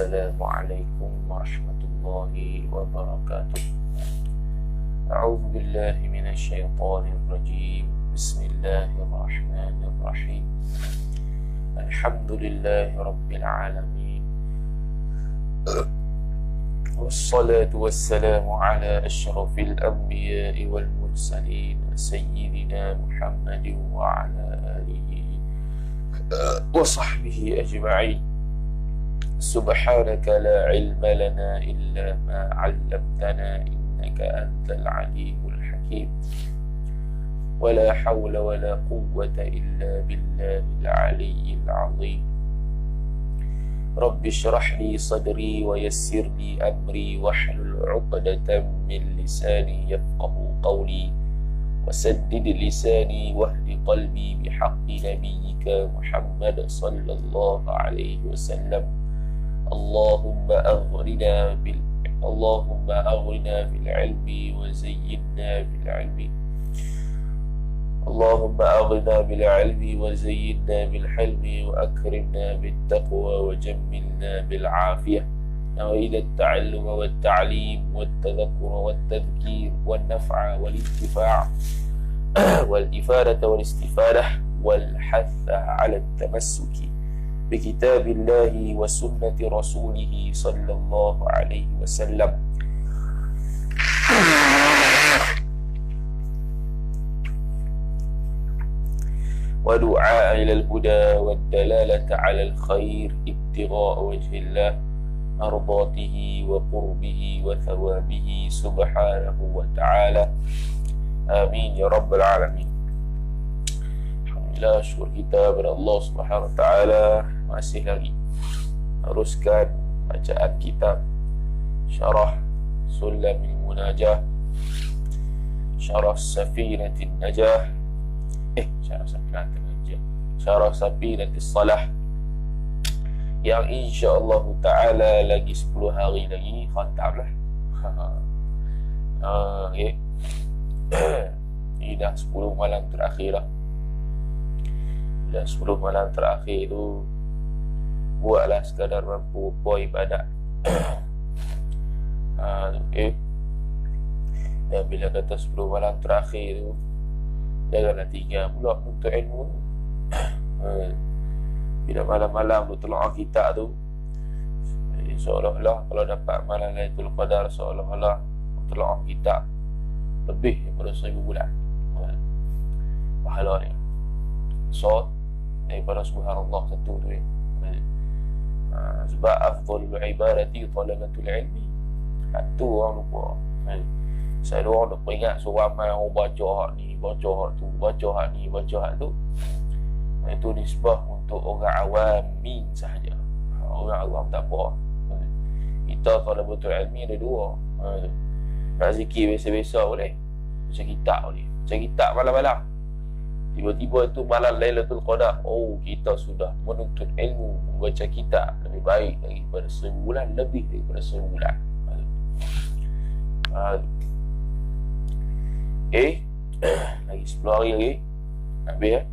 Assalamualaikum warahmatullahi wabarakatuh. A'udzu billahi minasyaitonir rajim. Bismillahirrahmanirrahim. Alhamdulillahi rabbil alamin. Wassalatu wassalamu ala asyrafil anbiya'i wal mursalin sayyidina Muhammadin wa ala alihi wa sahbihi ajma'in. Subhanaka la ilma lana illa ma 'allamtana innaka antal alimul hakim. Wala hawla wala quwwata illa billahil aliyyil azim. Rabbi shrah li sadri wa yassir li amri wahlul 'uqdatam min lisani yafqahu qawli wasaddid lisani wahdi qalbi bihaqqi nabiyyika Muhammad sallallahu alaihi wasallam. Allahumma aghrina bil ilmi wa zayyinna bil ilmi. Allahumma aghrina bil ilmi wa zayyinna bil hilmi wa akrimna bit taqwa wa jammilna bil afiyah. Nawaitu at-ta'allum wa at-ta'lim wa at-tadhakkur wa at-tadhkir wa an-naf'a wal intifa' wal ifadah wal istifadah wal hatha 'ala at-tamassuki بكتاب الله وسنة رسوله صلى الله عليه وسلم. ودعاء إلى الهدى والدلالة على الخير ابتغاء وجه الله مرضاته وقربه وثوابه سبحانه وتعالى. آمين يا رب العالمين. Alhamdulillah, syukur kita kepada Allah Subhanahu Wa Taala. Masih lagi teruskan bacaan kitab Syarah Sulamil Munajah, Syarah Safinatin Najah, Syarah Safinatis Salah, yang insya-Allah Taala lagi 10 hari lagi khatam lah. Okay. Ini dah 10 malam terakhir lah. Dah 10 malam terakhir tu buatlah sekadar mampu buat ibadat. Okay. Dan bila kata 10 malam terakhir tu, janganlah tinggal pula untuk ilmu. Bila malam-malam tu telaah kitab tu, seolah-olah kalau dapat malam Lailatul Qadar, seolah-olah telaah kitab lebih daripada 1000 bulan pahala ni. So daripada subhanallah satu tu sebab afdhalul ibadati talabatul ilmi. Satu orang lupa. Selalu orang nak ingat suruh ramai orang baca hak ni, baca hak tu, baca hak ni, baca hak tu. Itu nisbah untuk orang awamin sahaja. Orang awam tak apa. Kita talabatul ilmi ada dua. Nak zikir biasa-biasa boleh, baca kitab boleh. Baca kitab malam-malam. Tiba-tiba itu malam Lailatul Qadar, oh kita sudah menuntut ilmu, membaca kitab lebih baik daripada 1000 bulan, lebih daripada 1000 bulan. Okay. Lagi 10 hari lagi habis.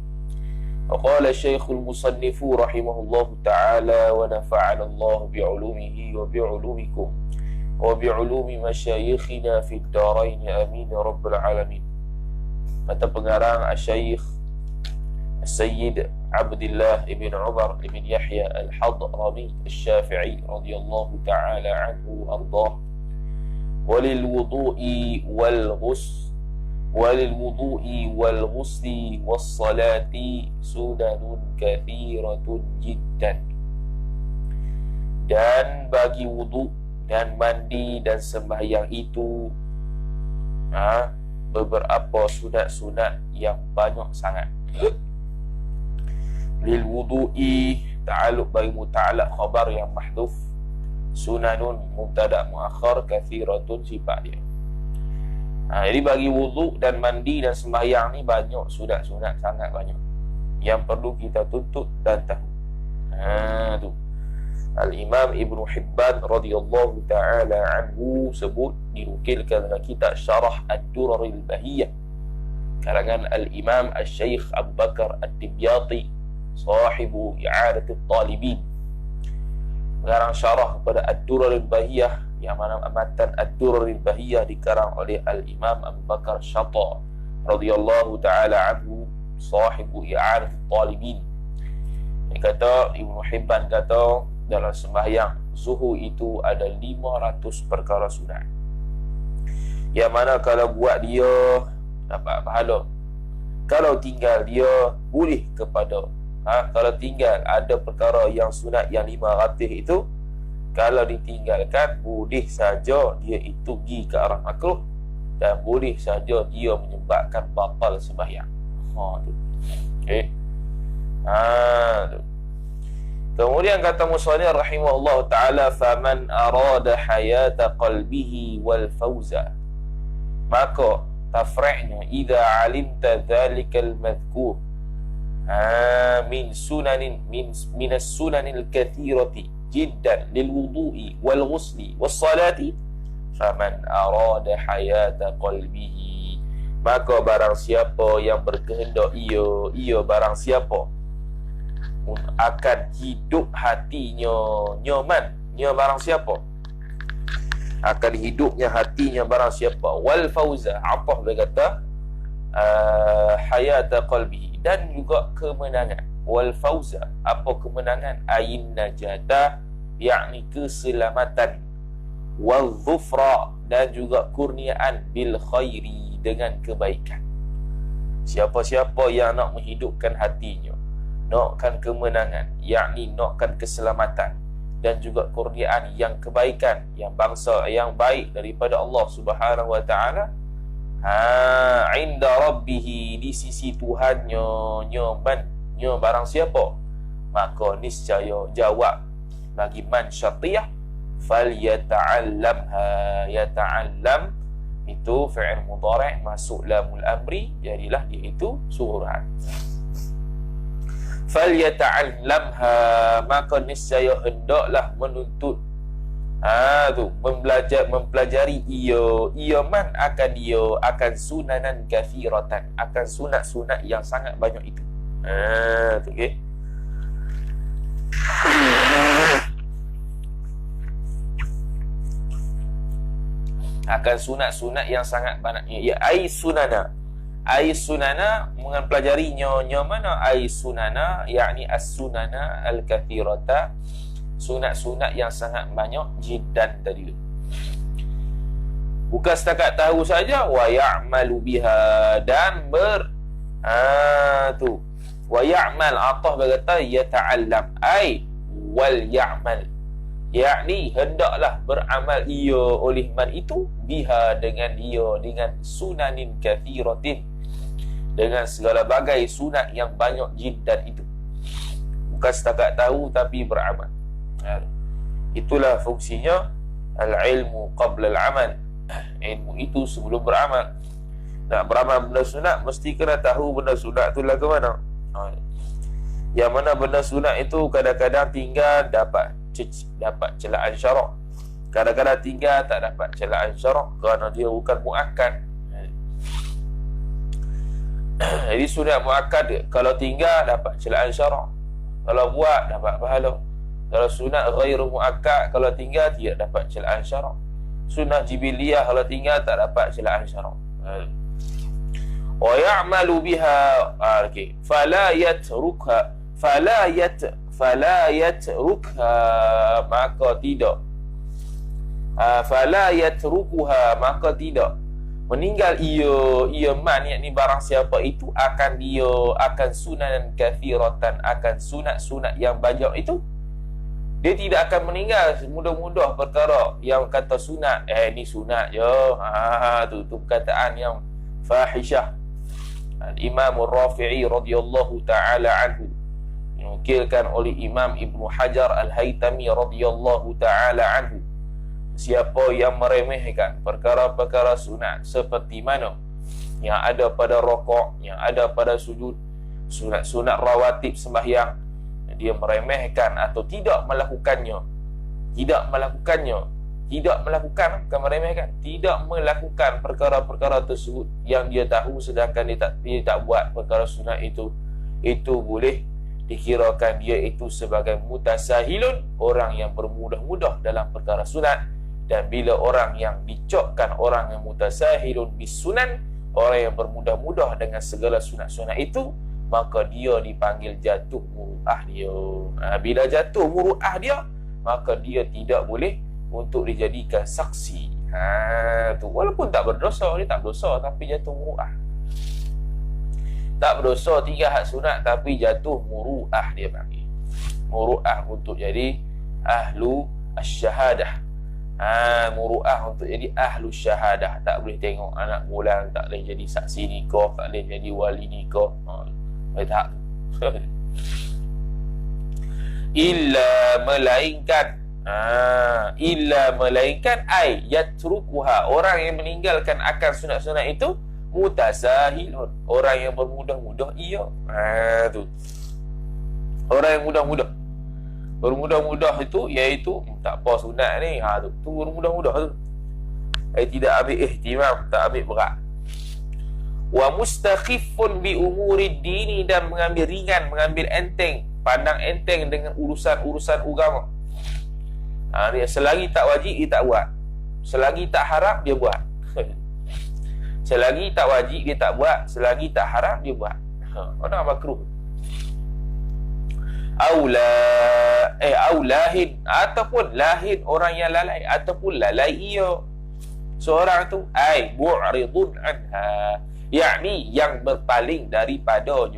Qala Syekhul Musannif rahimahullahu ta'ala wa nafa'ana Allah bi'ulumihi wa bi'ulumikum wa bi'ulumi masyayikhina fid darain amin ya rabbal alamin. Kata pengarang Asy-Syaikh Sayyid Abdullah ibn Umar ibn Yahya al-Hadrami al-Syafi'i radhiyallahu ta'ala anhu ardah. Walil wudu'i wal ghusli was salati sunanun kathiratun jiddan. Dan bagi wudu dan mandi dan sembahyang itu beberapa sunat-sunat yang banyak sangat. Lil wudu'i ta'alluq bagi muta'allaq khabar yang mahdhuf, sunanun mubtada' muakhar, kathiratun sifat dia. Jadi bagi wudu dan mandi dan sembahyang ni banyak sunat-sunat, sangat banyak yang perlu kita tuntut dan tahu. Tu Al-Imam Ibn Hibban radhiyallahu ta'ala anhu sebut, dinukilkan dalam kitab Syarah Ad-Duraril Bahiyah karangan Al-Imam Al-Syeikh Abu Bakar Ad-Dimyati sahibu i'adatul talibin. Mengarang syarah kepada Ad-Durarul Bahiyah, yang mana matan Ad-Durarul Bahiyah dikarang oleh Al-Imam Abu Bakar Syata radhiyallahu ta'ala anhu, sahibu i'anatul talibin. Dia kata, Ibnu Hibban kata, dalam sembahyang zuhur itu ada 500 perkara sunat, yang mana kalau buat dia dapat pahala, kalau tinggal dia boleh kepada kalau tinggal ada perkara yang sunat yang 500 itu, kalau ditinggalkan boleh saja dia itu pergi ke arah makruh, dan boleh saja dia menyebabkan batal sembahyang. Tu. Okey. Tu. Kemudian kata musannif rahimahullah taala, faman arada hayata qalbihi wal fawza, maka tafri'nya idza alimta dzalikal madhkur min as-sunanil kathirati jiddan lil wudu'i wal ghusli was salati, faman arada hayata qalbihi, maka barang siapa yang berkehendak ia barang siapa akan hidup hatinya nyaman, barang siapa akan hidupnya hatinya barang siapa, wal fauza, apa berkata hayata qalbihi, dan juga kemenangan. Wal fauza, apa kemenangan? Ain najata, yakni keselamatan. Wal dhufra, dan juga kurniaan, bil khairi, dengan kebaikan. Siapa-siapa yang nak menghidupkan hatinya, nakkan kemenangan, yakni nakkan keselamatan, dan juga kurniaan yang kebaikan, yang bangsa yang baik daripada Allah Subhanahu wa taala, inda rabbih, di sisi Tuhannya, nyo barang siapa, maka niscaya jawab bagi man syartiyah, fal yata'allamha, yata'allam itu fi'il mudhari' masuk lamul amri, jadilah dia itu suruhan. Fal yata'allamha, maka niscaya hendaklah menuntut mempelajari ia man akan sunanan kathiratan, akan sunat-sunat yang sangat banyak itu. Okey. Akan sunat-sunat yang sangat banyak, ya ai sunana mempelajarinya mana ai sunana, yakni as-sunana al-kathirata, sunat-sunat yang sangat banyak, jiddan tadi tu. Bukan setakat tahu saja, wa ya'malu biha, dan wa ya'mal, atah berkata yata'allam, ai wal ya'mal, yakni hendaklah beramal ia oleh man itu, biha, dengan sunanin kathiratin, dengan segala bagai sunat yang banyak, jiddan itu. Bukan setakat tahu tapi beramal. Itulah fungsinya al-ilmu qabla al-amal. Ilmu itu sebelum beramal. Nak beramal benda sunat, mesti kena tahu benda sunat tu lah ke mana. Yang mana benda sunat itu kadang-kadang tinggal dapat celaan syarak, kadang-kadang tinggal tak dapat celaan syarak kerana dia bukan muakkad. Jadi sunat muakkad, kalau tinggal dapat celaan syarak, kalau buat dapat pahala. Kalau sunat ghairu muakkad, kalau tinggal tidak dapat celaan syarak. Sunat jibiliyah, kalau tinggal tak dapat celaan syarak. Wa ya'malu biha, okey, fala yatrukha, maka tidak, fala yatrukuha, maka tidak meninggal ia man, yakni barang siapa itu akan sunanan kathiratan, akan sunat-sunat yang banyak itu. Dia tidak akan meninggal mudah-mudah perkara yang kata sunat, ni sunat je, tu perkataan yang fahishah. Imam Rafi'i radhiyallahu ta'ala anhu dinukilkan oleh Imam Ibnu Hajar Al-Haytami radhiyallahu ta'ala anhu, siapa yang meremehkan perkara-perkara sunat seperti mana yang ada pada rokok, yang ada pada sujud, sunat-sunat rawatib sembahyang, dia meremehkan atau tidak melakukan perkara-perkara tersebut yang dia tahu, sedangkan dia tak buat perkara sunat itu boleh dikirakan dia itu sebagai mutasahilun, orang yang bermudah-mudah dalam perkara sunat. Dan bila orang yang dicokkan orang yang mutasahilun bis sunan, orang yang bermudah-mudah dengan segala sunat-sunat itu, maka dia dipanggil jatuh muru'ah dia. Bila jatuh muru'ah dia, maka dia tidak boleh untuk dijadikan saksi. Tu walaupun tak berdosa, dia tak berdosa tapi jatuh muru'ah. Tak berdosa 3 hak sunat tapi jatuh muru'ah dia panggil. Muru'ah untuk jadi ahlu asy-syahadah. Muru'ah untuk jadi ahlu syahadah. Tak boleh tengok anak bulan, tak boleh jadi saksi nikah, tak boleh jadi wali nikah. Tak. Illa melainkan ai yatrukuha, orang yang meninggalkan akan sunat-sunat itu mutasahilun, orang yang bermudah-mudah ia. Tu orang yang mudah-mudah. Bermudah-mudah itu iaitu tak apa sunat ni, tu bermudah-mudah tu. Tidak ambil ihtimam, tak ambil berat. Wa mustakhifun bi umuri dini, dan mengambil ringan, mengambil enteng, pandang enteng dengan urusan-urusan agama. Dia selagi tak wajib dia tak buat, selagi tak haram dia buat. Selagi tak wajib dia tak buat, selagi tak haram dia buat. Orang makruh. Aulahin, ataupun lahin, orang yang lalai, ataupun lalai ia seorang tu, mu'ridun anha, yakni yang berpaling daripada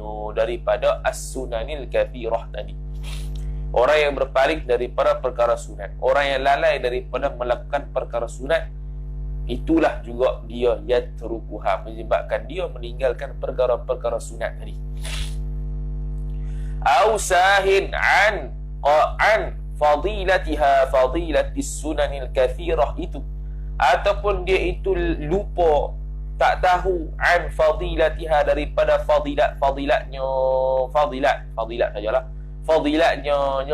as-sunanil kathirah tadi. Orang yang berpaling daripada perkara sunat, orang yang lalai daripada melakukan perkara sunat, itulah juga dia yatrukuha, menyebabkan dia meninggalkan perkara-perkara sunat tadi. Au sahin an fadilatiha, fadilatis sunanil kathirah itu, ataupun dia itu lupa, tak tahu an fadilatiha, daripada fadilatnya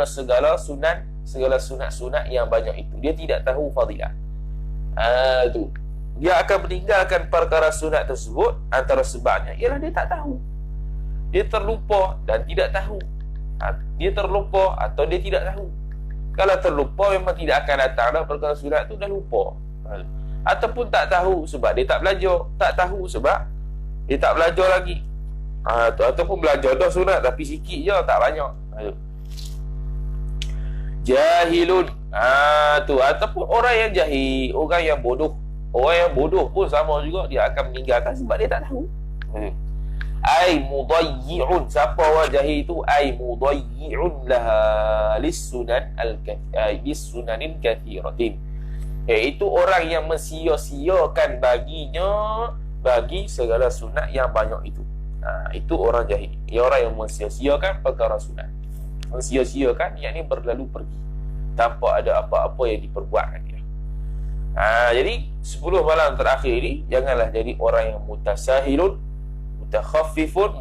segala sunat-sunat yang banyak itu, dia tidak tahu fadilat. Tu dia akan meninggalkan perkara sunat tersebut. Antara sebabnya ialah dia tak tahu, dia terlupa dan tidak tahu. Dia terlupa atau dia tidak tahu. Kalau terlupa memang tidak akan datang dah perkara sunat tu, dah lupa. Ataupun tak tahu sebab dia tak belajar, tak tahu sebab dia tak belajar lagi. Ataupun belajar dah sunat tapi sikit je, tak banyak. Jahilun, tu ataupun orang yang jahil, orang yang bodoh. Orang yang bodoh pun sama juga, dia akan meninggalkan sebab dia tak tahu. Ai mudayyi'un, siapa orang jahil itu? Ai mudayyi'un laha lis-sunanin kathiratin, iaitu orang yang mensia-siakan baginya, bagi segala sunat yang banyak itu. Itu orang jahil. Ia orang yang mensia-siakan perkara sunat. Mensia-siakan yakni berlalu pergi tanpa ada apa-apa yang diperbuatkan dia. Jadi 10 malam terakhir ini, janganlah jadi orang yang mutasahilun, mutakhaffifun,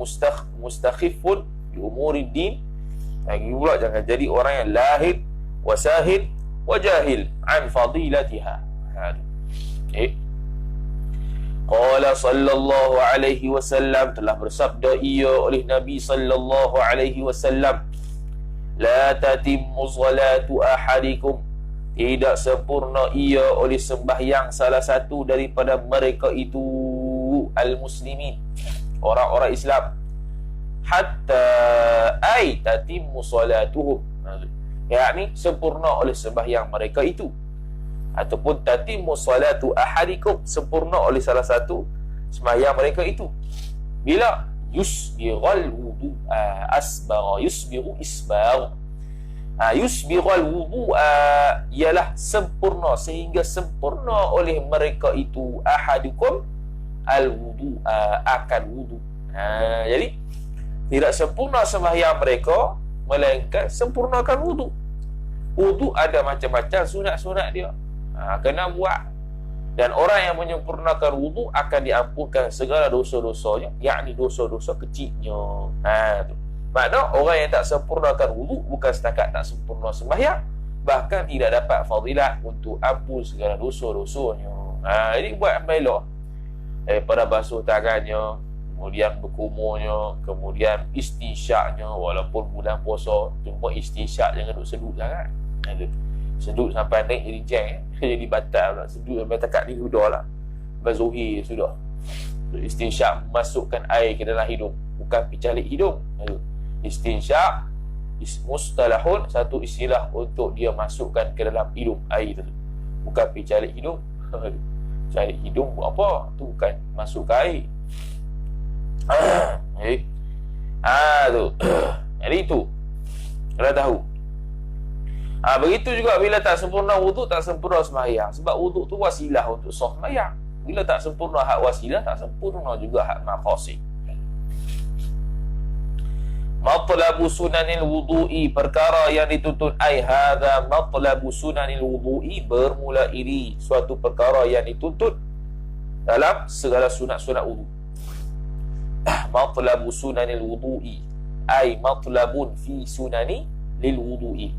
mustakhifun bi umuri din. Lagi pula jangan jadi orang yang lahid wasahid wajahil an fadilatiha. Qala sallallahu alaihi wasallam, telah bersabda ia oleh Nabi sallallahu alaihi wasallam, la tatimmu salatu ahadikum, tidak sempurna ia oleh sembahyang salah satu daripada mereka itu, al-muslimin, orang-orang Islam, hatta tatimmu salatuhum, yakni sempurna oleh sembahyang mereka itu, ataupun tatimmu salatu ahadikum, sempurna oleh salah satu sembahyang mereka itu, bila yusbighal wudu'a asbagha, yusbighu isbagh, yusbighal wudu'a ialah sempurna, sehingga sempurna oleh mereka itu, ahadukum al-wudu'a, akan wudu. Jadi tidak sempurna sembahyang mereka, melainkan sempurnakan wudu. Wudu ada macam-macam sunat-sunat dia, kena buat. Dan orang yang menyempurnakan wudu akan diampunkan segala dosa-dosanya, yakni dosa-dosa kecilnya. Tu makna orang yang tak sempurnakan wudu bukan setakat tak sempurna sembahyang, bahkan tidak dapat fadilat untuk ampun segala dosa-dosanya. Jadi buat elok daripada basuh tangannya, kemudian berkumurnya, kemudian istinsyaknya, walaupun bulan puasa, cuma istinsyak jangan duk sedut sangat. Sedut sampai naik jadi jeng, jadi batal pula. Sedut sampai takat ni sudah lah, berzuhir sudah. Istinsyak masukkan air ke dalam hidung, bukan picalik hidung. Istinsyak mustalahun, satu istilah untuk dia masukkan ke dalam hidung air tu, bukan picalik hidung. Cari hidung buat apa? Tu bukan masuk ke air. Tu. Jadi itu kena tahu. Begitu juga bila tak sempurna wuduk, tak sempurna sembahyang. Sebab wuduk tu wasilah untuk sah sembahyang. Bila tak sempurna hak wasilah, tak sempurna juga hak maqasid. Matlabu sunanil wudu'i, perkara yang dituntut. Ai hadza matlabu sunanil wudu'i, bermula ini suatu perkara yang dituntut dalam segala sunat-sunat wudu. Matlabu sunanil wudu'i, ai matlabun fi sunani lil wudu'i.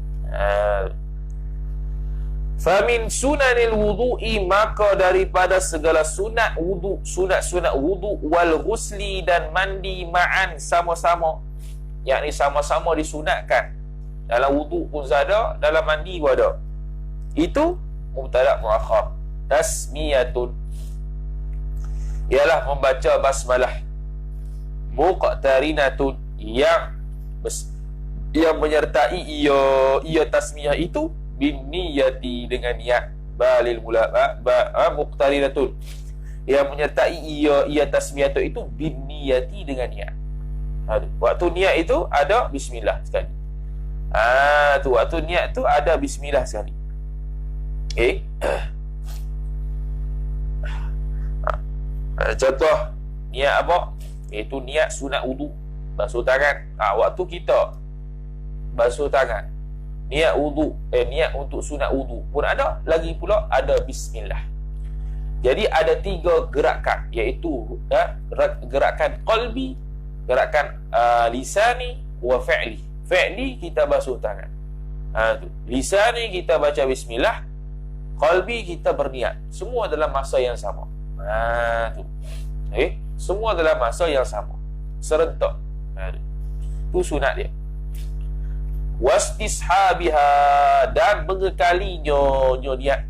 Famin sunanil wudu'i, maka daripada segala sunat wudu, sunat-sunat wudu, wal ghusli, dan mandi, ma'an, sama-sama, yakni sama-sama disunatkan. Dalam wudu pun ada, dalam mandi pun ada. Itu mubtada muakhar. Tasmiyatun, ialah membaca basmalah. Muqtarinatun, yang menyertai ia tasmiyah itu bin niyati, dengan niat. Balil mula muqtarinatun, yang menyertai ia tasmiyah itu bin niyati, dengan niat. Waktu niat itu ada bismillah sekali. Tu waktu niat tu ada bismillah sekali. Contoh niat apa? Itu niat sunat wudu, basuh tangan. Waktu kita basuh tangan, niat wudu, niat untuk sunat wudu pun ada, lagi pula ada bismillah. Jadi ada 3 gerakan, iaitu gerakan qalbi, gerakan lisani wa fi'li. Fi'li kita basuh tangan, lisani kita baca bismillah, qalbi kita berniat. Semua dalam masa yang sama. Semua dalam masa yang sama, serentak. Tu sunat dia. Wastishabiha, dan mengekalinya niat.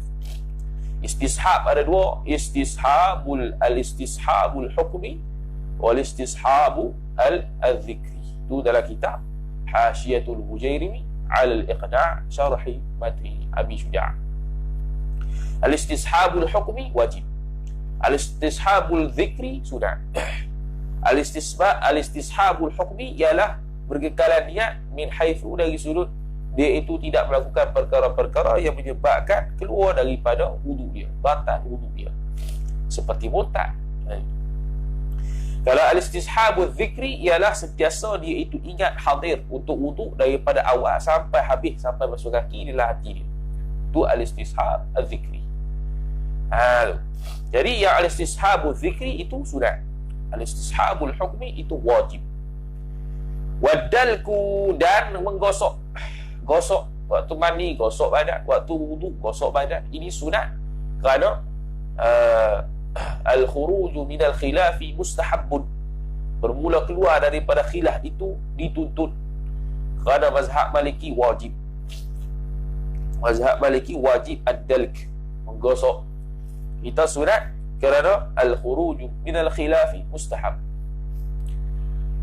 Istishab ada 2, al-istishabul hukmi wal istishabu al-dhikri. Itu dalam kitab Hasyiatul Hujairimi ala al-Iqna' syarhi matni Abi Syuja'. Al-istishabul hukmi wajib, al-istishabul dhikri sunat. Al-istishabul hukmi ialah berkekalan niat min haitsu, dari sudut dia itu tidak melakukan perkara-perkara yang menyebabkan keluar daripada wudu dia, batal wudu dia, seperti murtad. Kalau al-istishabul zikri ialah sentiasa dia itu ingat hadir untuk wudu daripada awal sampai habis, sampai basuh kaki dalam hati dia. Itu al-istishab al-zikri. Jadi yang al-istishabul zikri itu sunat, al-istishabul hukmi itu wajib. Wadalku, dan menggosok. Gosok waktu mandi, gosok badan. Waktu wudu, gosok badan. Ini sunat kerana al-khuruju minal khilafi mustahabbun, bermula keluar daripada khilaf itu dituntut. Kerana mazhab Maliki wajib. Mazhab Maliki wajib ad-dalk, menggosok. Kita sunat kerana al-khuruju minal khilafi mustahab.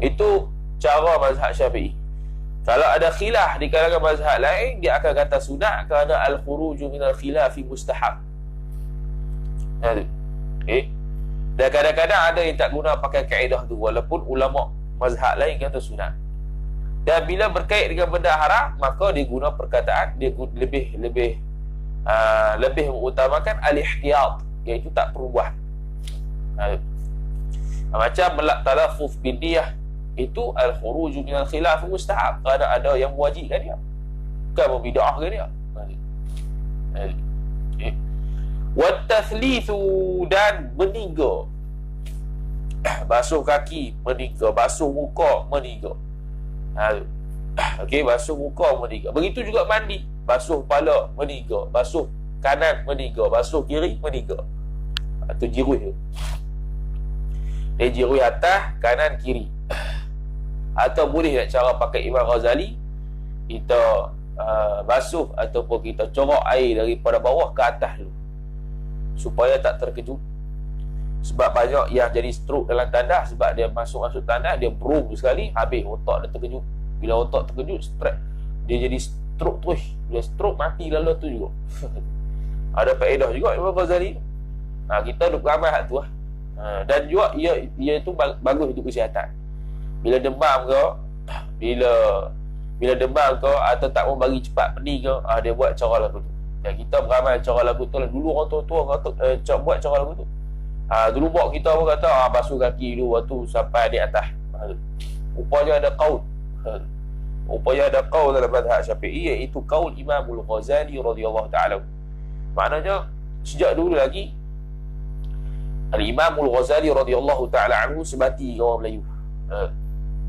Itu cara mazhab Syafi'i. Kalau ada khilaf di kalangan mazhab lain, dia akan kata sunat kerana al-khuruju minal khilafi mustahab. Dan kadang-kadang ada yang tak guna pakai kaedah tu, walaupun ulama mazhab lain kata sunat. Dan bila berkait dengan benda haram, maka dia guna perkataan, dia lebih mengutamakan al-ihtiyat, iaitu tak perlu buat. Macam melak talaffuz bin niyah, itu al-khuruju minal khilaf mustahab, kerana ada yang mewajibkan dia, bukan membid'ahkan dia. Wat tathlithu, dan meniga. Basuh kaki meniga, basuh muka meniga. Basuh muka meniga. Begitu juga mandi, basuh kepala meniga, basuh kanan meniga, basuh kiri meniga. Itu jiruh tu. Dia jirui atas, kanan, kiri. Atau boleh nak cara pakai Imam Ghazali, kita basuh ataupun kita corok air daripada bawah ke atas dulu, supaya tak terkejut. Sebab banyak yang jadi stroke dalam tandas, sebab dia masuk tandas, dia brum sekali, habis otak dia terkejut. Bila otak terkejut, stres, dia jadi stroke terus. Bila stroke, mati lalu tu juga. Ada faedah juga Imam Ghazali. Kita duk beramal hak tu lah. Dan juga ia tu bagus untuk kesihatan. Bila demam ke, bila demam ke, atau tak mau bagi cepat pening ke, dia buat cara lagu tu. Dan kita beramal cara lagu tu lah. Dulu orang tua-tua buat cara lagu tu. Dulu buat kita pun kata basuh kaki dulu waktu sampai di atas. Rupanya ada qaul. Rupanya ada qaul dalam mazhab Syafi'i, iaitu qaul Imamul Ghazali radhiyallahu ta'ala. Maknanya sejak dulu lagi Al-Imamul Ghazali radhiyallahu ta'ala anhu sebati orang Melayu.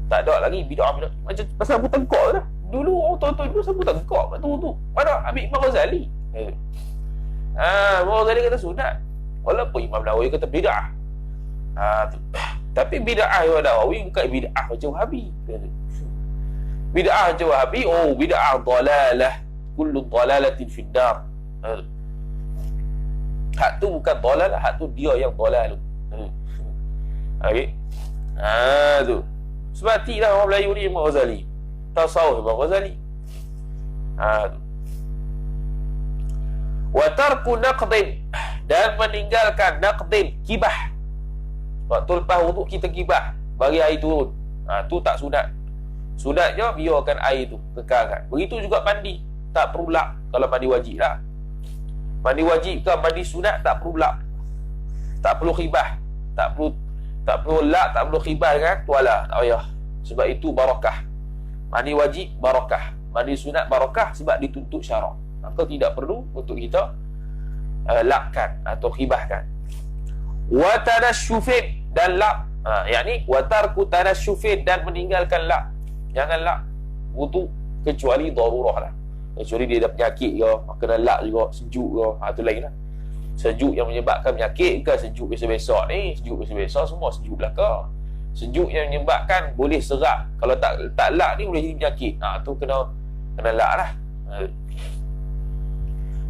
Tak ada lagi bid'ah. Macam pasal sapu tengkok tu dah. Dulu orang tua-tua dulu sapu tengkok tu. Mana ambil Imam Ghazali. Imam Ghazali kata sunat. Walaupun Imam Nawawi kata bid'ah. Tapi bid'ah Imam Nawawi bukan bid'ah macam Wahabi. Bid'ah macam Wahabi, bid'ah dalalah. Kullu dalalatin finnar. Hak tu bukan dalalah, hak tu dia yang dalal. Okey. Tu. Sebatilah orang Melayu ni Imam Ghazali. Tasawuf Imam Ghazali. Tu. Wa tarku naqdin, dan meninggalkan naqdin, kibah. Waktu lepas wuduk kita kibah, bagi air turun. Tu tak sunat. Sunatnya biarkan air tu kekalkan. Begitu juga mandi, tak perlu lap kalau mandi wajib lah. Mandi wajib ke mandi sunat tak perlu lap. Tak perlu khibah. Tak perlu lap, tak perlu khibah dengan tuala. Tak payah. Sebab itu barakah. Mandi wajib barakah, mandi sunat barakah, sebab dituntut syarak. Maka tidak perlu untuk kita lapkan atau khibahkan. Wa tanasyufin, dan lap, yakni wa tarku tanasyufin, dan meninggalkan lap. Jangan lap wudu kecuali darurah lah. Kecuali dia ada penyakit ke, kena lap juga, sejuk ke, tu lain lah. Sejuk yang menyebabkan penyakit ke, sejuk biasa-biasa ni, sejuk biasa-biasa semua sejuk belaka. Sejuk yang menyebabkan boleh serap, kalau tak lap ni boleh jadi penyakit. Tu kena lap lah.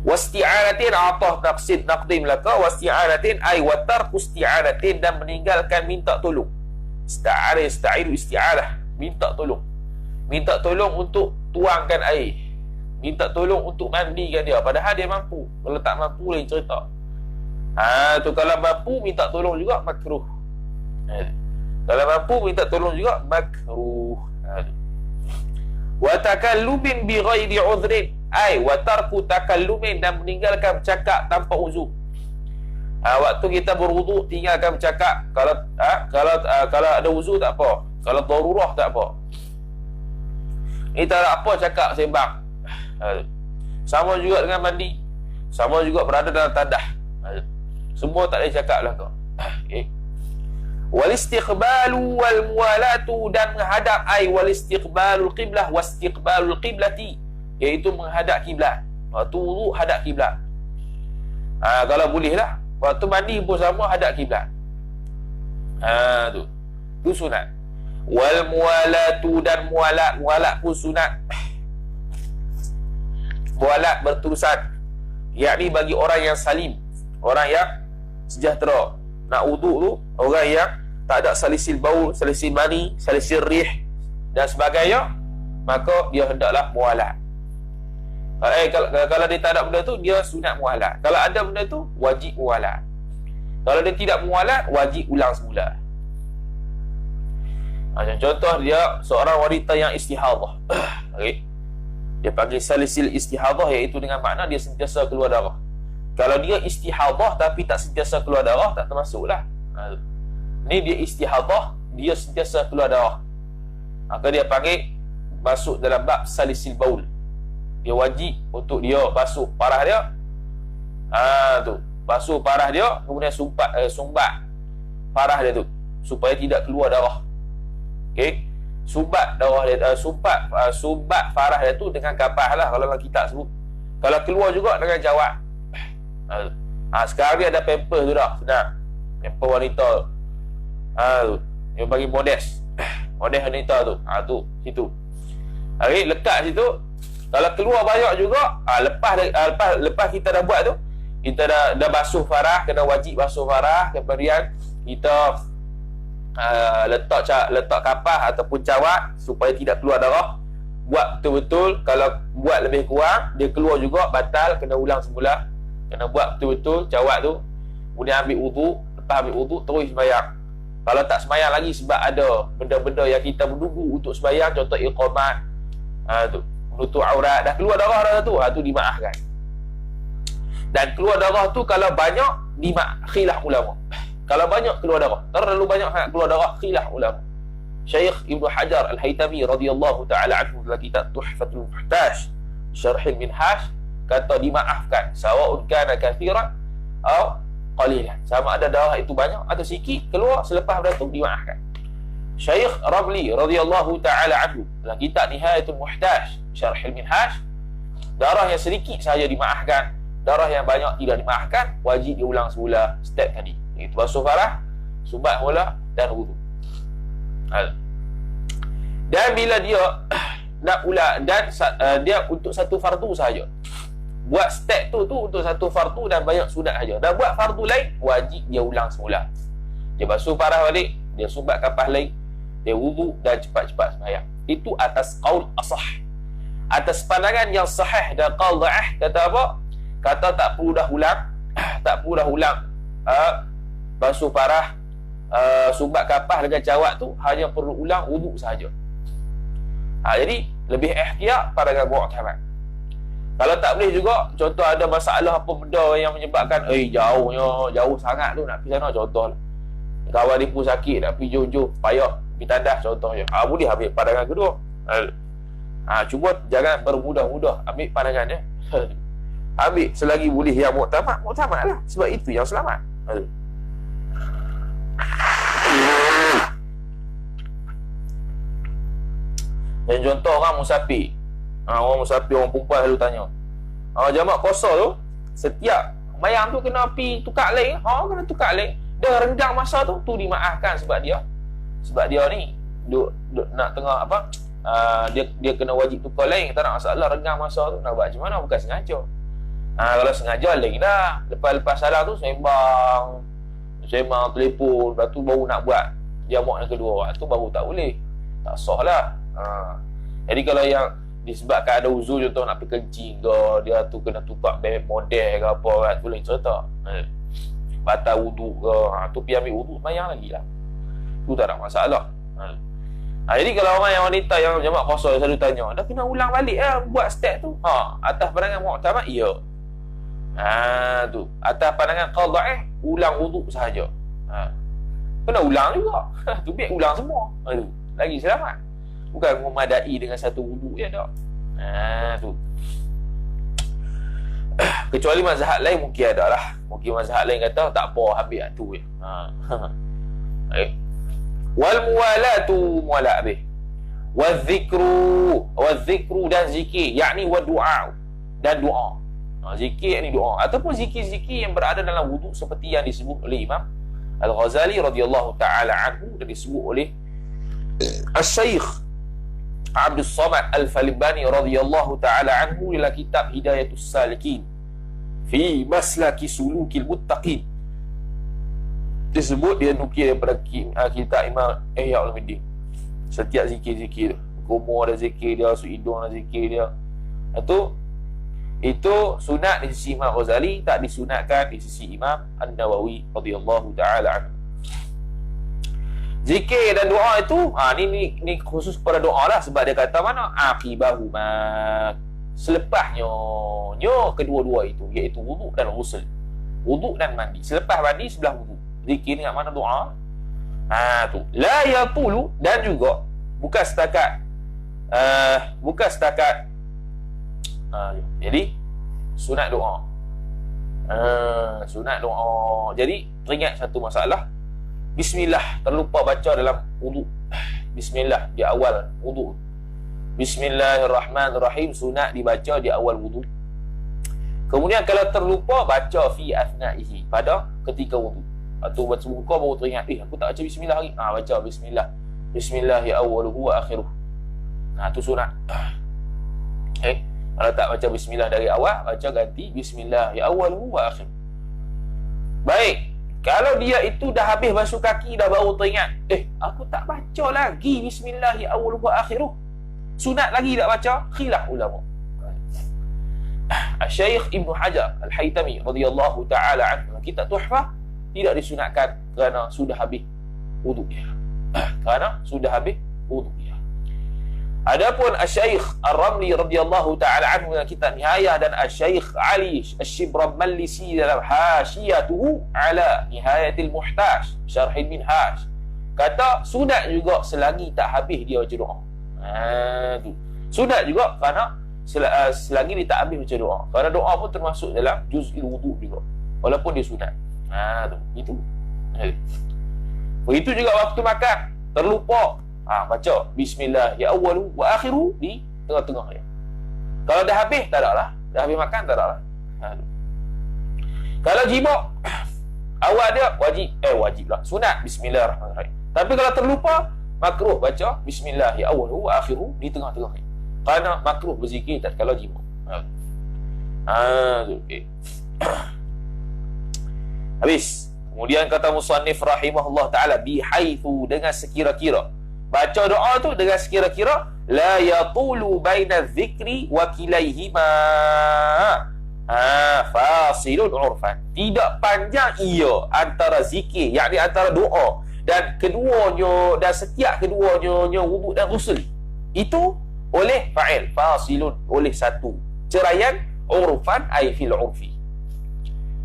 Wasti'anatin, atah naqsid naqdim laka. Wasti'anatin ay watar kusti'anatin, dan meninggalkan minta tolong. Ista'ara yasta'iru isti'alah, minta tolong. Minta tolong untuk tuangkan air, minta tolong untuk mandikan dia, padahal dia mampu. Kalau tak mampu lain cerita. Tu kalau mampu minta tolong juga makruh. Kalau mampu minta tolong juga makruh. Wa takallumin bi ghairi udhrin, ai wa tarku takallumin, dan meninggalkan bercakap tanpa uzur. Waktu kita berwuduk tinggalkan bercakap. Kalau ada uzur tak apa, kalau darurah tak apa. Ni tak ada apa cakap sembang. Sama juga dengan mandi, sama juga berada dalam tandah. Semua tak boleh cakap lah kau. Okay. Wal istiqbalu wal muwalatu, dan menghadap wal istiqbalul qiblah wastiqbalul qiblati, iaitu menghadap kiblat. Waktu wudu hadap kiblat. Kalau boleh lah. Waktu mandi pun sama hadap kiblat. Tu sunat. Wal muwalatu, dan muwalat pun sunat. Muwalat berterusan, yakni bagi orang yang salim, orang yang sejahtera. Nak wuduk tu orang yang tak ada salisil baul, salisil mani, salisil rih dan sebagainya, maka dia hendaklah muwalat. Kalau dia tak ada benda tu, dia sunat muwalat. Kalau ada benda tu, wajib muwalat. Kalau dia tidak muwalat, wajib ulang semula. Contoh dia seorang wanita yang istihadah. Okay. Dia panggil salisil istihadah, iaitu dengan makna dia sentiasa keluar darah. Kalau dia istihadah tapi tak sentiasa keluar darah, tak termasuklah. Ni dia istihadah, dia sentiasa keluar darah, maka dia panggil masuk dalam bab salisil baul. Dia wajib untuk dia basuh parah dia. Basuh parah dia, kemudian sumbat parah dia tu, supaya tidak keluar darah. Okey, sumbat darah dia, sumbat parah dia tu dengan kapah lah kalau kita sebut. Kalau keluar juga dengan jawab. Sekarang ni ada pamper tu dah, senang. Pamper wanita. Tu. Dia bagi modest. Modest wanita tu. Tu, situ. Okey, lekat situ. Kalau keluar banyak juga, lepas kita dah buat tu, kita dah basuh farah, kena wajib basuh farah, kemudian kita letak kapas ataupun cawat supaya tidak keluar darah. Buat betul-betul. Kalau buat lebih kurang, dia keluar juga, batal, kena ulang semula. Kena buat betul-betul cawat tu. Kemudian ambil wudu. Lepas ambil wudu, terus sembahyang. Kalau tak sembahyang lagi sebab ada benda-benda yang kita menunggu untuk sembahyang, contoh iqamat, tu menutup aurat, dah keluar darah dah tu, tu dimaafkan. Dan keluar darah tu kalau banyak, khilaf ulama. Kalau banyak keluar darah, terlalu banyak sangat keluar darah, khilaf ulama. Syekh Ibnu Hajar Al-Haytami radhiyallahu ta'ala anhu dalam kitab Tuhfatul Muhtaj Syarhil Minhaj kata dimaafkan, sawa'un kana kathiran atau qalilan, sama ada darah itu banyak atau sikit keluar selepas beratung, dimaafkan. Syekh Ramli radhiyallahu ta'ala anhu dalam kitab Nihayatul Muhtaj Syarhil Minhaj, darah yang sedikit saja dimaafkan, darah yang banyak tidak dimaafkan, wajib diulang semula step tadi, iaitu basuh farah, sumbat mula dan wudu. Dan bila dia nak ulang, dan dia untuk satu fardu saja, buat step tu untuk satu fardu dan banyak sunat saja. Dan buat fardu lain, wajib dia ulang semula. Dia basuh farah balik, dia sumbat kapas lain, dia wudu dan cepat-cepat sembahyang. Itu atas qaul asah. Atas pandangan yang sahih dan qaul dhaif, kata apa? Kata tak perlu dah ulang, tak perlu dah ulang basuh farah, sumbat kapas dengan cawat tu, hanya perlu ulang wudu sahaja. Jadi lebih ihtiyat pandangan mu'tamad. Kalau tak boleh juga, contoh ada masalah apa benda yang menyebabkan jauh sangat tu nak pergi sana, contoh kawan dia pun sakit nak pergi jauh-jauh, payah pergi tandas contohnya, boleh ambil pandangan kedua. Cuba jangan bermudah-mudah ambil pandangan dia. Ambil selagi boleh yang mu'tamad lah, sebab itu yang selamat. Dan contoh orang musafir, orang musafir, orang perempuan selalu tanya, jamak puasa tu setiap mayang tu kena pergi tukar link, kena tukar link, dia renggang masa tu dimaafkan sebab dia ni duk nak tengah apa, dia kena wajib tukar link, tak nak masalah, renggang masa tu nak buat macam mana, bukan sengaja. Kalau sengaja link dah, lepas salah tu sembang telefon, lepas tu baru nak buat jamak yang kedua, tu baru tak boleh, tak sah lah. Jadi kalau yang disebabkan ada uzur, contoh nak pergi kencing ke, dia tu kena tutup bebek model ke apa kan, tu lain cerita. Batal wudu ke, tu pergi ambil wudu sembahyang lagi lah, tu tak ada masalah. Jadi kalau orang yang wanita yang jamak puasa selalu tanya, dah kena ulang balik buat step tu, atas pandangan mu'tamad, ya. Tu atas pandangan qaul dhaif, ulang wudu sahaja. Kena ulang juga. Tu biar ulang semua. Lagi selamat. Bukan memadai dengan satu wudu je tak. Tu. Kecuali mazhab lain mungkin ada lah. Mungkin mazhab lain kata tak apa, ambil tu je. Wal muwalatu muwala' bih. Wadzikru dan zikir, yakni wa du'a dan doa. Zikir ni doa ataupun zikir-zikir yang berada dalam wudu seperti yang disebut oleh Imam Al-Ghazali radhiyallahu taala anhu dan disebut oleh Al-Syekh Abdul Samad Al-Falibani radhiyallahu taala anhu dalam kitab Hidayatus Salikin fi Maslaki Sulukil Muttaqin. Disebut, dia nukil daripada kitab Imam Ihya Ulumuddin. Setiap zikir-zikir, kumur ada zikir dia, suidung ada zikir dia. Itu sunat di sisi Imam Ghazali, tak disunatkan di sisi Imam An-Nawawi radhiyallahu taala anhu. Zikir dan doa itu, ni khusus pada doa lah, sebab dia kata mana aqibahuma, selepasnya kedua-dua itu, iaitu wudu dan ghusl. Wudu dan mandi, selepas mandi sebelah wudu. Zikir dengan mana doa. Tu la yaqulu, dan juga bukan setakat jadi sunat doa. Sunat doa. Jadi teringat satu masalah, bismillah terlupa baca dalam wudu. Bismillah di awal wudu. Bismillahirrahmanirrahim sunat dibaca di awal wudu. Kemudian kalau terlupa, baca fi athnaihi, pada ketika wudu. Atau baca buka baru teringat, aku tak baca bismillah lagi. Baca bismillah. Bismillah ya awwaluhu wa akhiruh. Tu sunat. Kalau tak baca bismillah dari awal, baca ganti bismillah ya awwaluhu wa akhiruh. Baik. Kalau dia itu dah habis basuh kaki, dah baru teringat, aku tak baca lagi bismillah ya awwaluhu wa akhiruh. Sunat lagi tak baca? Khilaf ulama. Syekh Ibn Hajar Al-Haytami radhiyallahu ta'ala anhu, kitab Tuhfah, tidak disunatkan kerana sudah habis wuduk dia. Kerana sudah habis wuduk dia. Adapun Syekh Ar-Ramli radhiyallahu ta'ala anhu dalam kitab Nihayah, dan Syekh Ali Asy-Shibramallisi dalam Hasyiyatuhu ala Nihayatil Muhtaj Syarh Al-Minhaj, kata sunat juga selagi tak habis dia baca doa. Tu sunat juga kerana selagi dia tak habis baca doa, kerana doa pun termasuk dalam juz'il wudu juga, walaupun dia sunat. Itu. Begitu juga waktu makan, terlupa, baca bismillah ya awwalu wa akhiru di tengah-tengah dia. Kalau dah habis, tak ada lah. Dah habis makan, tak ada lah. Kalau jima, awal dia wajib lah, sunat bismillahirrahmanirrahim. Tapi kalau terlupa, makruh baca bismillah ya awwalu wa akhiru di tengah-tengah dia. Kerana makruh berzikir tatkala jima. Okay. Habis. Kemudian kata musannif rahimahullah ta'ala, bihaitsu, dengan sekira-kira. Baca doa tu dengan sekira-kira, la yatulu baina dzikri wa kilaihima fasilun urfan. Tidak panjang ia antara zikir, yakni antara doa, dan keduanya, dan setiap keduanya wuduk dan ghusl. Itu oleh fa'il, fasilun, oleh satu ceraian, urfan ay fil urfi,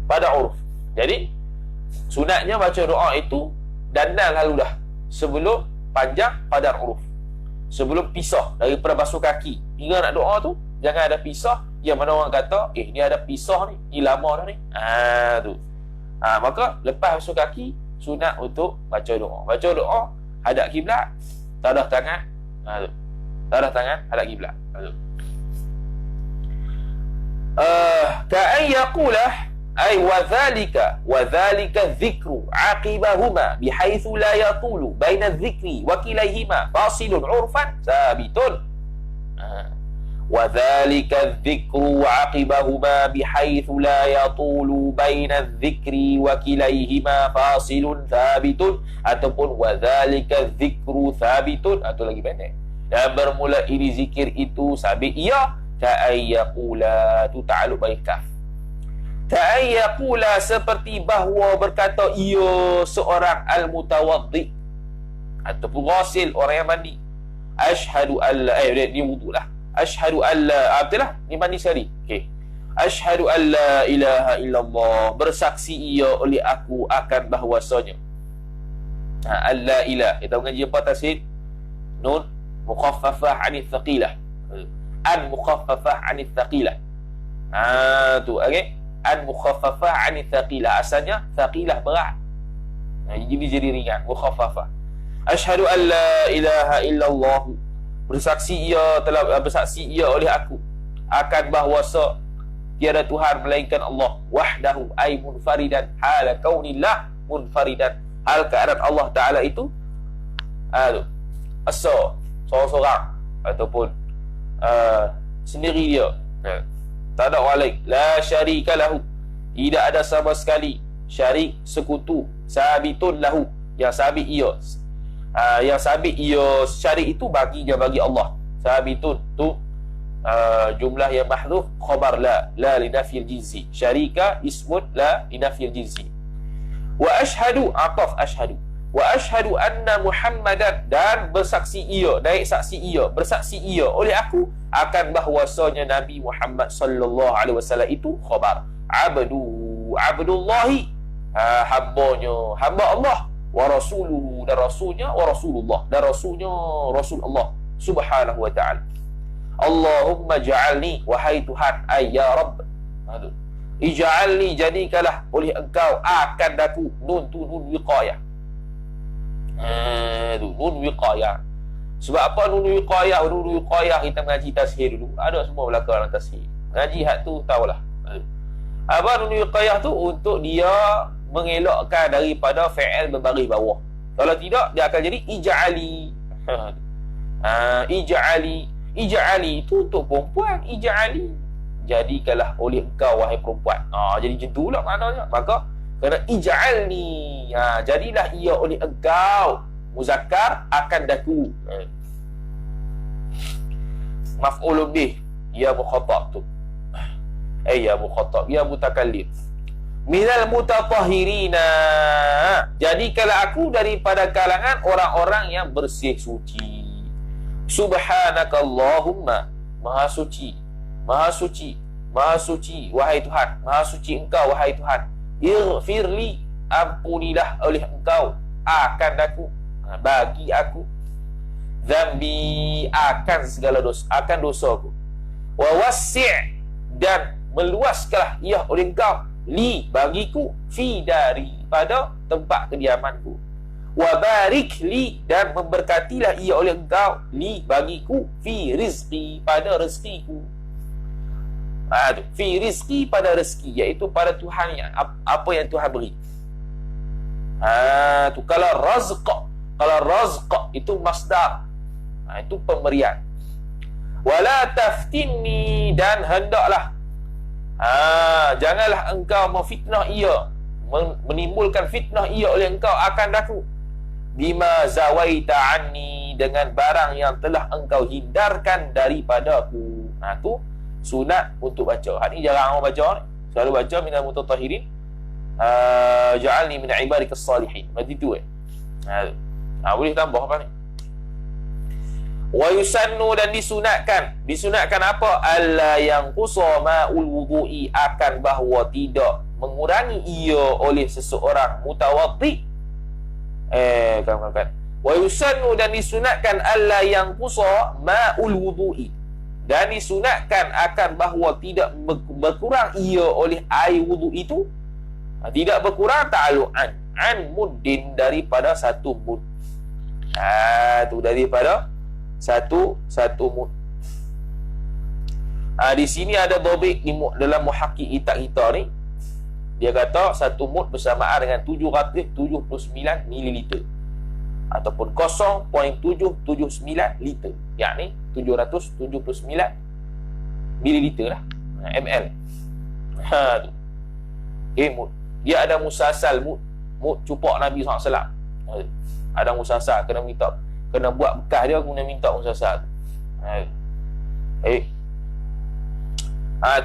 pada urf. Jadi sunatnya baca doa itu dandal lalu dah sebelum panjang pada uruf, sebelum pisah daripada basuh kaki hingga nak doa tu, jangan ada pisah yang mana orang kata ni ada pisah ni lama dah ni. Tu maka lepas basuh kaki sunat untuk baca doa. Baca doa hadap kiblat, tadah tangan, tadah tangan hadap kiblat. Ka'an yaqulah ay wa dhalika dhikru aqibahuma bihaitsu la yatulu baina dhikri wa kilayhima fasilun urfan sabitun. Wa dhalika dhikru aqibahuma bihaitsu la yatulu baina dhikri wa kilayhima fasilun sabitun, ataupun wa dhalika dhikru sabitun, atau lagi pendek, dan bermula ini zikir itu sabit ia, ka'ayyaqula, tu ta'alluq baik kaf. Ka'ayyaqula, seperti bahawa berkata ia seorang al-mutawaddi ataupun ghasil, orang yang mandi. Ashhadu an la, ni wuduk lah. Ashhadu an la, betul lah, ni mandi sekali. Okey. Ashhadu an la ilaha illallah, bersaksi ia oleh aku akan bahwasanya. Alla ilah, kita mengaji apa tashdid? Nun mukhaffafah 'anil thaqilah. An mukhaffafah 'anil thaqilah. Tu okey. An mukhaffafah 'anil thaqilah, asalnya thaqilah berat. Jadi ringan, mukhaffafah. Asyhadu an la ilaha illallah, bersaksi ia oleh aku akan bahwasa tiada Tuhan melainkan Allah, wahdahu ay munfaridan, hal kaunillah munfaridan, hal keadaan Allah Ta'ala itu seorang-seorang ataupun sendiri dia, tak ada orang lain. La syarika lahu, tidak ada sama sekali syarik, sekutu. Sabitun lahu, yang sabit ia, yang sabit ia syarik itu bagi Allah. Sabitun tu jumlah yang mahdhuf, khabar la linafil jinsi, syarika ismun la linafil jinsi. Wa ashhadu, ataf ashhadu, wa ashhadu anna Muhammadan, dan bersaksi ia, naik saksi ia, bersaksi ia oleh aku akan bahwasanya Nabi Muhammad sallallahu alaihi wasallam itu khabar, abdullahi, hambanya, hamba Allah, wa rasuluhu, dan rasulnya, wa rasulullah, dan rasulnya, rasul Allah subhanahu wa ta'ala. Allahumma ja'alni, wahai Tuhan, ay ya Rabb, ij'alni, jadikanlah oleh engkau akan aku, nun tu nun wiqayah. Nun wiqayah. Sebab apa nun wiqayah? Nun wiqayah kita mengaji tashir dulu. Ada semua belakang dalam tashir. Mengaji hak tu tahulah. Apa nun wiqayah tu? Untuk dia mengelakkan daripada fi'il berbaris bawah. Kalau tidak, dia akan jadi ij'ali. Ij'ali itu untuk perempuan. Ij'ali, jadikanlah oleh engkau wahai perempuan. Jadi macam itulah maknanya. Maka kena ij'alni, jadilah ia oleh engkau muzakkar akan daku. Maf'ulun bih, ya mukhatab tu. Ya mukhatab, ya mutakallim. Minal mutatahhirina, jadikanlah aku daripada kalangan orang-orang yang bersih suci. Subhanakallahumma, maha suci, maha suci, maha suci wahai Tuhan, maha suci engkau wahai Tuhan. Ighfirli, ampunilah oleh engkau akan aku, bagi aku, zambi, akan segala dosa, akan dosaku. Wa wassi', dan meluaskanlah ia oleh engkau, li, bagiku, fi, daripada tempat kediamanku. Wa barik li, dan memberkatilah ia oleh engkau, li, bagiku, fi rizqi, pada rezekiku. Fi rizqi, pada rezeki, iaitu pada Tuhan yang apa yang Tuhan beri. Kalau razq itu masdar, itu pemberian. Wala taftinni, dan hendaklah janganlah engkau memfitnah ia, menimbulkan fitnah ia oleh engkau akan daku. Bima zawaita anni, dengan barang yang telah engkau hindarkan daripadaku. Itu sunat untuk baca. Ini jarang orang baca ni. Selalu baca minal mutatahhirin, ja'alni min ibadikas salihin. Macam tu boleh tambah apa ni? Wa yusannu, dan disunatkan apa? Alla yang qusa ma'ul wudu'i, akan bahawa tidak mengurangi ia oleh seseorang mutawaddi. Kan. Wa yusannu, dan disunatkan alla yang qusa ma'ul wudu'i, dan disunatkan akan bahawa tidak berkurang ia oleh air wudu itu. Tidak berkurang ta'alu'an an muddin, daripada satu mud. Tu daripada satu mud. Di sini ada dhabit dalam muhakkik kitab kita ni. Dia kata satu mud bersamaan dengan 779 ml ataupun 0.779 liter, yakni 779 mililiter lah, ml. Tu mud. Dia ada musasal mud cupak Nabi SAW. Ada musasal, kena buat bekas dia, kena minta musasal tu.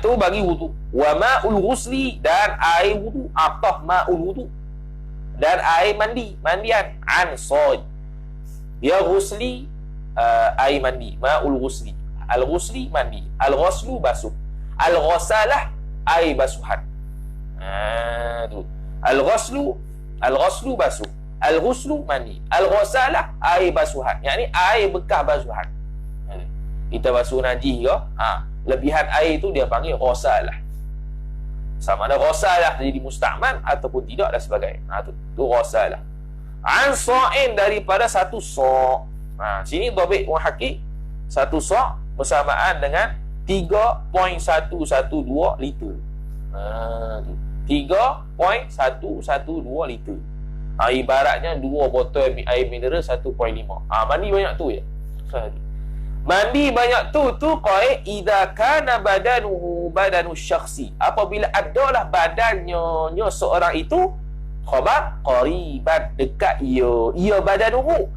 Tu bagi wudu. Wa ma'ul ghusli, dan air wudu, atah ma'ul wudu, dan air mandian, ansod. Dia ghusli, air mandi, ma'ul ghusli. Al-ghusli, mandi. Al-ghuslu, basuh. Al-ghasalah, air basuhan. Tu. Al-ghuslu, basuh. Al-ghuslu, mandi. Al-ghasalah, air basuhan. Yang ni air bekas basuhan. Kita basuh najis ke, lebihan air tu dia panggil ghasalah. Sama ada ghasalah jadi musta'mal ataupun tidak dan sebagainya. Tu ghasalah. An sa'in, daripada satu sa'. Sini dhabit muhakkik, satu sa' bersamaan dengan 3.112 liter. 3.112 liter. Ibaratnya 2 botol air mineral 1.5. Mandi banyak tu ya. Mandi banyak tu qaid idza kana badanu syakhsi, apabila adalah badannya seorang itu khabar qariban, dekat ia badanuhu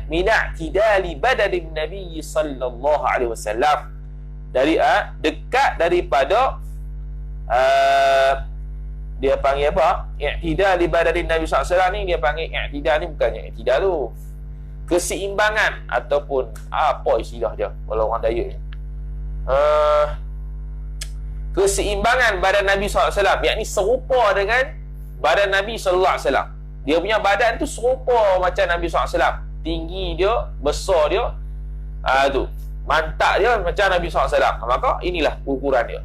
mina'tidali badanin Nabi sallallahu alaihi wasallam, dari dekat daripada dia panggil apa? I'tidal di badanin Nabi sallallahu alaihi wasallam ni dia panggil i'tidal ni, bukannya i'tidal tu, keseimbangan ataupun apa istilah dia kalau orang Dayak ni, keseimbangan badan Nabi SAW, yakni serupa dengan badan Nabi SAW. Dia punya badan tu serupa macam Nabi SAW, tinggi dia, besar dia, tu mantak dia macam Nabi SAW. Maka inilah ukuran dia.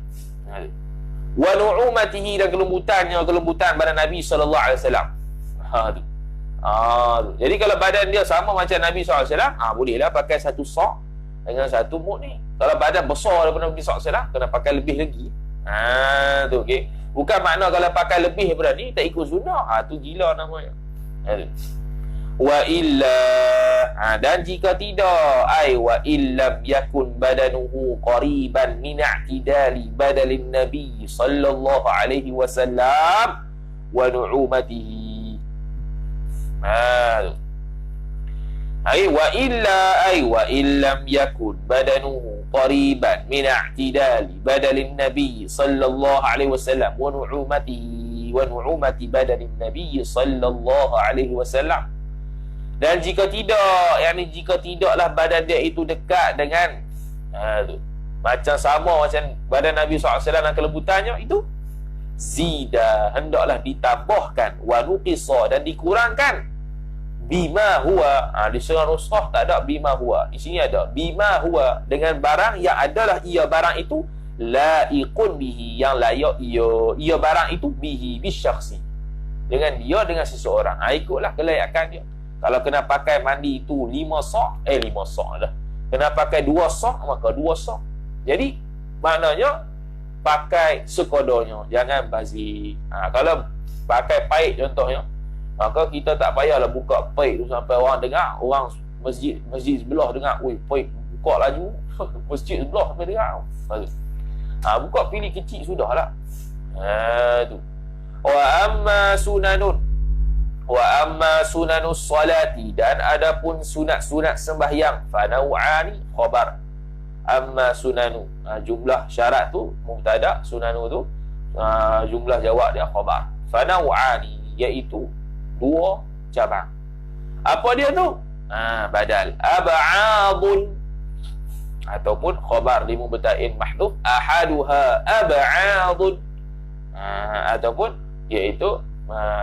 Wa nu'umatihi, dan kelembutan badan Nabi SAW. Tu. Jadi kalau badan dia sama macam Nabi SAW, bolehlah pakai satu sa' dengan satu mud ni. Kalau badan besar daripada Nabi SAW, kena pakai lebih lagi. Tu okey. Bukan makna kalau pakai lebih daripada ni tak ikut sunnah. Tu gila namanya. Wa illa, dan jika tidak, wa illam yakun badanuhu qariban min i'tidali badalin nabi sallallahu alaihi wasallam wa nu'umatihi. Wa illam yakun badanuhu qariban min i'tidali badalin nabi sallallahu alaihi wasallam wa nu'umati badalin nabi sallallahu alaihi wasallam. Dan jika tidak, jika tidaklah badan dia itu dekat dengan macam sama macam badan Nabi SAW dan kelembutannya itu, zida, hendaklah ditambahkan, wa nuqisa, dan dikurangkan, bima huwa. Di surah Nusrah tak ada bima huwa, di sini ada bima huwa, dengan barang yang adalah ia barang itu laiqun bihi, yang layak ia barang itu bihi bisyakhsi, dengan dia, dengan seseorang. Ikutlah kelayakan dia. Kalau kena pakai mandi itu 5 sak dah. Kena pakai 2 sak, maka 2 sak. Jadi maknanya pakai sekadarnya, jangan bazir. Kalau pakai paik contohnya, maka kita tak payahlah buka paik tu sampai orang dengar, orang masjid sebelah dengar, oi paik buka laju. Masjid sebelah sampai dengar. Buka pilih kecil sudahlah. Tu. Wa amma sunanus salati, dan adapun sunat-sunat sembahyang, fanau'ani khabar. Amma sunanu, jumlah syarat tu mubtada, sunanu tu jumlah jawab dia khabar. Fanau'ani, iaitu 2 cabang. Apa dia tu? Badal ab'adun, ataupun khabar li mubtada'in mahdhuf, ahaduha ab'adun, ataupun iaitu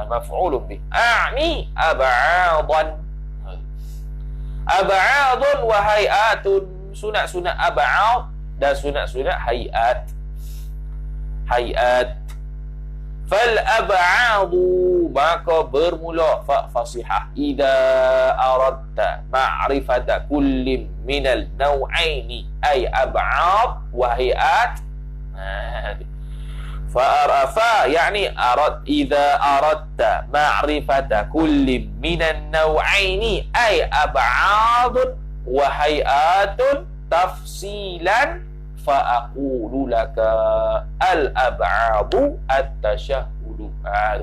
maf'ulun bih, a'ni ab'adan. Ab'adun wa hay'atun, sunat-sunat ab'ad dan sunat-sunat hay'at. Fal ab'adu, maka bermula fa fasihah, idza aradta ma'rifata kullim minal naw'aini ay ab'ad wa hay'at. Fa'arafa, idza aradta ma'rifata kulli minan naw'aini ay ab'adun wa hay'atun tafsilan, fa'aqulu laka al-ab'adu at-tashahhudu.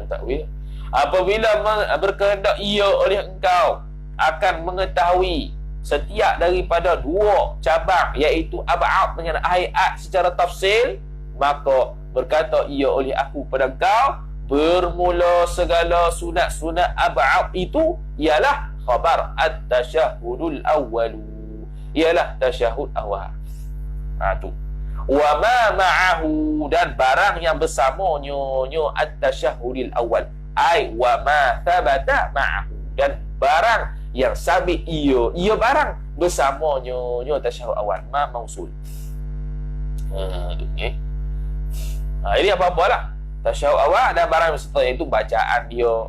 Takwil. Apabila berkehendak ia oleh engkau akan mengetahui setiap daripada 2 cabang, iaitu ab'ad dengan hay'at secara tafsil, maka berkata ia oleh aku pada engkau, bermula segala sunat-sunat ab'ad itu ialah khabar at-tashahhudul awwalu, ialah tasyahud awal. Tu. Wa ma ma'ahu, dan barang yang bersamanya at-tashahhudil awal, ai wa ma thabata ma'ahu, dan barang yang sabit ia barang bersamanya tasyahud awal, ma mausul. Ini apa-apalah tasyahud awal dan barang beserta, iaitu bacaan dia,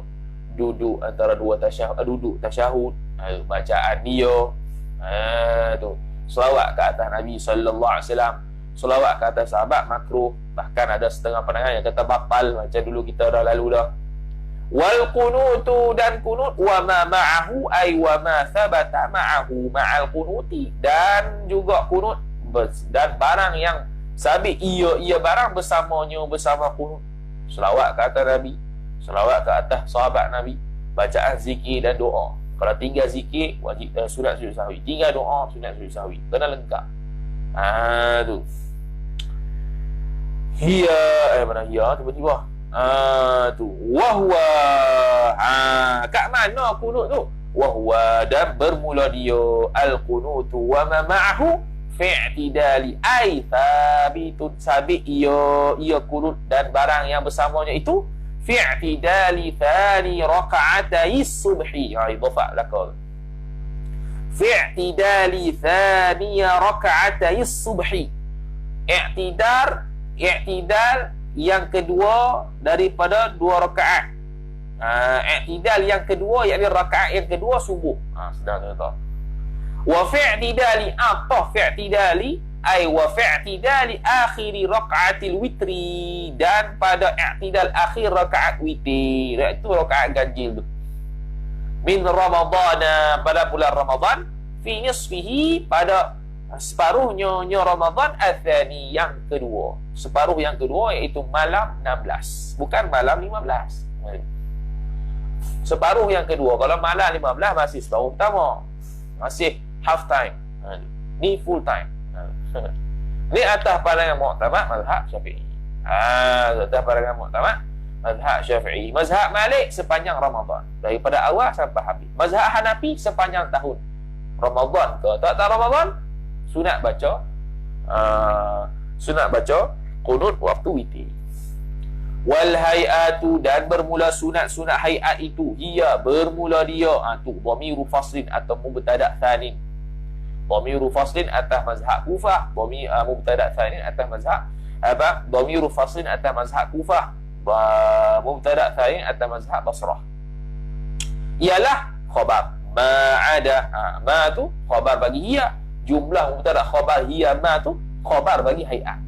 duduk antara 2 tasyahud, duduk tasyahud, bacaan dia, tu. Selawat ke atas Nabi sallallahu alaihi wasallam, selawat ke atas sahabat makruh, bahkan ada setengah pandangan yang kata batal, macam dulu kita dah lalu dah. Wal qunutu, dan kunut, wa ma ma'ahu ay wa ma thabata ma'ahu ma'al qunuti, dan juga kunut, dan barang yang sabit ia barang bersama kunut. Selawat ke atas Nabi, selawat ke atas sahabat Nabi, bacaan zikir dan doa. Kalau tinggal zikir, wajib sunat sujud sahwi. Tinggal doa, sunat sujud sahwi. Kena lengkap. Tu. Mana hiya tiba-tiba. Tu. Wahwa. Kat mana kunut tu? Wahwa, dan bermula dia al-kunutu wa ma ma'ahu fi'tidali ay thabitun, sabit ia kunut dan barang yang bersamanya itu fi'tidali thani raka'atai subhi. Idhafah lakal. Fi'tidali thani raka'atai subhi. I'tidal yang kedua daripada 2 rakaat. I'tidal yang kedua, yakni rakaat yang kedua subuh. Sedang tuan-tuan. Wa fi'tidali, apa fi'tidali Ai wa fi'tidali akhiri raka'atil witri, dan pada i'tidal akhir rakaat witir, iaitu rakaat ganjil tu. Min Ramadhan, pada bulan Ramadan, fi nisfihi, pada separuhnya Ramadan, athani, yang kedua. Separuh yang kedua iaitu malam 16, bukan malam 15. Separuh yang kedua. Kalau malam 15 masih separuh pertama, masih half time. Ni full time. Ni atas pandangan mu'tamad mazhab Syafi'i. Atas pandangan mu'tamad mazhab Syafi'i. Mazhab Malik sepanjang Ramadan, daripada awal sampai habis. Mazhab Hanafi sepanjang tahun. Ramadan ke tak Ramadan, sunat baca qunut waktu witir. Wal hay'atu, dan bermula sunat hay'at itu, dia bermula dia tu dhamiru faslin atau mubtada' tsanin. Dhamiru faslin atas mazhab Kufah, mubtada' tsanin atas mazhab apa? Dhamiru faslin atas mazhab Kufah, mubtada' tsanin atas mazhab Basrah. Ialah khabar ma ada, ma tu khabar bagi hiya, jumlah mubtada' khabar hiya ma tu khabar bagi hay'at.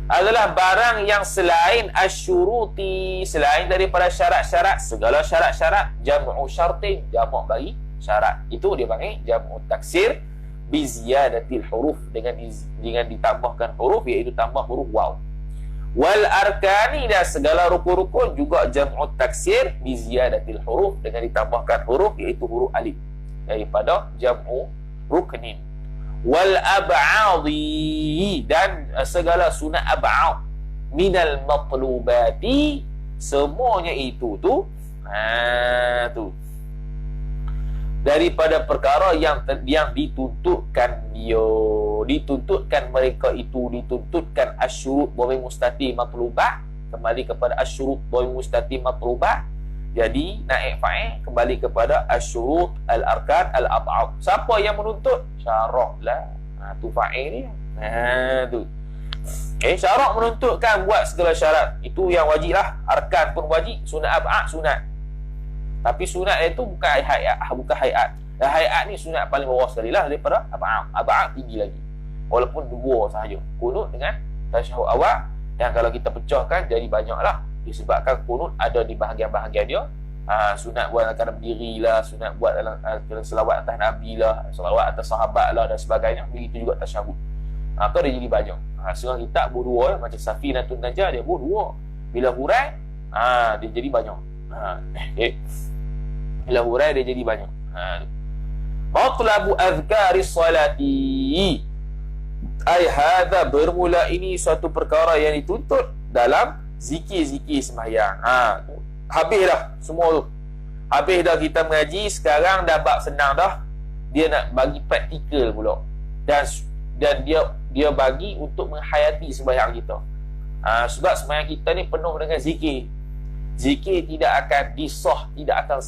Adalah barang yang selain asyuruti, selain daripada syarat-syarat, segala syarat-syarat, jam'u syartin, jamak bagi syarat, itu dia panggil jam'u taksir bi ziyadatil huruf, dengan ditambahkan huruf, iaitu tambah huruf waw. Wal arkani, dan segala rukun-rukun juga jam'u taksir bi ziyadatil huruf, dengan ditambahkan huruf, iaitu huruf alif, daripada jam'u ruknin. Wal ab'adhi, dan segala sunat ab'ad, minal matlubati, semuanya itu tu daripada perkara yang dituntutkan mereka itu, dituntutkan asyurut dhamir mustati matlubah, kembali kepada asyurut dhamir mustati matlubah. Jadi naik fa'il kembali kepada asyurut al-arkan al-ab'ad. Siapa yang menuntut? Syarak lah. Tu fa'il dia. Tu. Syarak menuntutkan buat segala syarat. Itu yang wajib lah. Arkan pun wajib. Sunat ab'ad, sunat. Tapi sunat itu bukan hayat. Dan hayat ni sunat paling bawah sekali lah daripada ab'ad. Ab'ad tinggi lagi. Walaupun dua sahaja. Kunut dengan tasyahud awal. Yang kalau kita pecahkan jadi banyak lah. Disebabkan kunut ada di bahagian-bahagian dia. Sunat buat dalam berdiri lah, sunat buat dalam selawat atas Nabi lah, selawat atas sahabat lah, dan sebagainya. Begitu juga tasyahud. Maka dia jadi banyak. Surah kitab berdua, macam Safinatun Najah, dia berdua. Bila hurai, dia jadi banyak. Bila hurai, dia jadi banyak. Matlabu azkaris salati, ai hadha, bermula ini suatu perkara yang dituntut dalam zikir-zikir sembahyang. Habis dah semua tu. Habis dah kita mengaji, sekarang dah bab senang dah. Dia nak bagi praktikal pula. Dan dia bagi untuk menghayati sembahyang kita. Sebab sembahyang kita ni penuh dengan zikir. Zikir tidak akan disah, tidak akan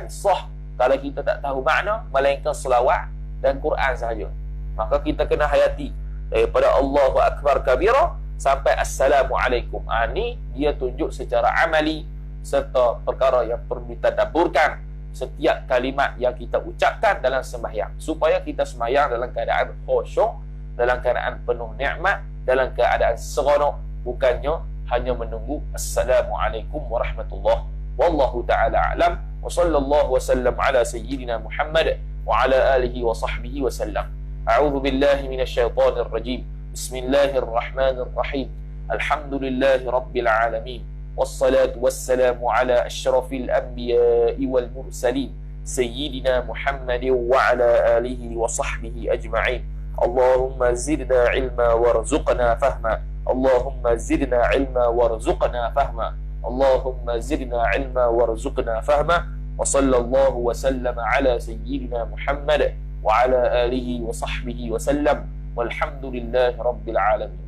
sah kalau kita tak tahu makna, melainkan selawat dan Quran sahaja. Maka kita kena hayati daripada Allahu Akbar kabira sampai Assalamualaikum. Ni dia tunjuk secara amali, serta perkara yang perlu ditadabburkan setiap kalimat yang kita ucapkan dalam sembahyang, supaya kita sembahyang dalam keadaan khusyuk, dalam keadaan penuh nikmat, dalam keadaan seronok, bukannya hanya menunggu Assalamualaikum warahmatullahi. Wallahu ta'ala a'lam, wa sallallahu wa sallam ala sayyidina Muhammad wa ala alihi wa sahbihi wa sallam. A'udzu billahi minasyaitonir rajim. Bismillahirrahmanirrahim. Alhamdulillahi rabbil alamin. Wassalatu wassalamu ala asyrafil anbiya'i wal mursalin, sayyidina Muhammadin wa ala alihi wa sahbihi ajma'in. Allahumma zidna ilma warzuqna fahma. Allahumma zidna ilma warzuqna fahma. Allahumma zidna ilma warzuqna fahma. Wa sallallahu wa sallama ala sayyidina Muhammad wa ala alihi wa sahbihi wa sallam. Walhamdulillahi rabbil alamin.